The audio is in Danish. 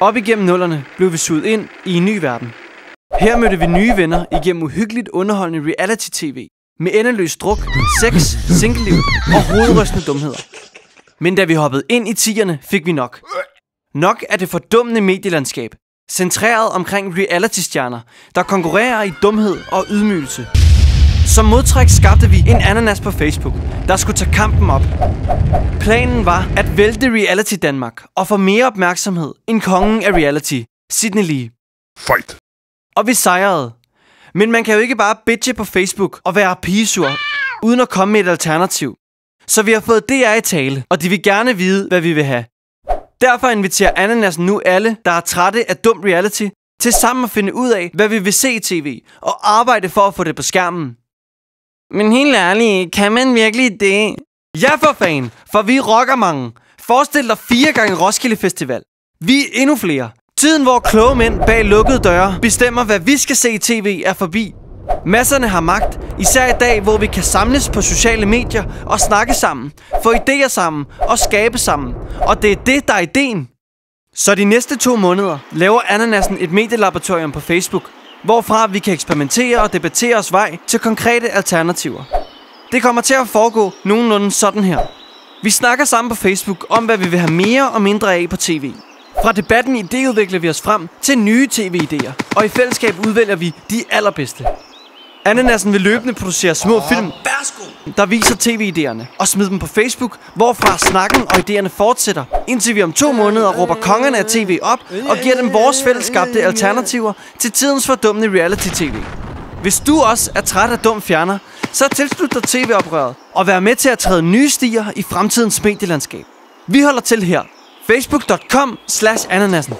Op igennem nullerne blev vi suget ind i en ny verden. Her mødte vi nye venner igennem uhyggeligt underholdende reality-tv med endeløs druk, sex, singleliv og hovedrystende dumheder. Men da vi hoppede ind i 10'erne, fik vi nok. Nok af det fordummende medielandskab, centreret omkring reality-stjerner, der konkurrerer i dumhed og ydmygelse. Som modtræk skabte vi en ananas på Facebook, der skulle tage kampen op. Planen var at vælte reality Danmark og få mere opmærksomhed end kongen af reality, Sydney Lee. Fight! Og vi sejrede. Men man kan jo ikke bare bitche på Facebook og være pigesur, uden at komme med et alternativ. Så vi har fået DR i tale, og de vil gerne vide, hvad vi vil have. Derfor inviterer Ananasen nu alle, der er trætte af dum reality, til sammen at finde ud af, hvad vi vil se i tv, og arbejde for at få det på skærmen. Men helt ærligt, kan man virkelig det? Ja for fan, for vi rocker mange. Forestil dig 4 gange Roskilde Festival. Vi er endnu flere. Tiden, hvor kloge mænd bag lukkede døre bestemmer, hvad vi skal se i tv, er forbi. Masserne har magt, især i dag, hvor vi kan samles på sociale medier og snakke sammen, få idéer sammen og skabe sammen. Og det er det, der er ideen. Så de næste 2 måneder laver Ananasen et medielaboratorium på Facebook, hvorfra vi kan eksperimentere og debattere os vej til konkrete alternativer. Det kommer til at foregå nogenlunde sådan her. Vi snakker sammen på Facebook om, hvad vi vil have mere og mindre af på tv. Fra debatten idéudvikler vi os frem til nye tv-idéer, og i fællesskab udvælger vi de allerbedste. Ananasen vil løbende producere små film, der viser tv-idéerne, og smide dem på Facebook, hvorfra snakken og idéerne fortsætter, indtil vi om 2 måneder råber kongerne af tv op og giver dem vores fællesskabte alternativer til tidens fordummende reality-tv. Hvis du også er træt af dum fjerner, så tilslut dig tv-oprøret og vær med til at træde nye stier i fremtidens medielandskab. Vi holder til her. Facebook.com/ananasen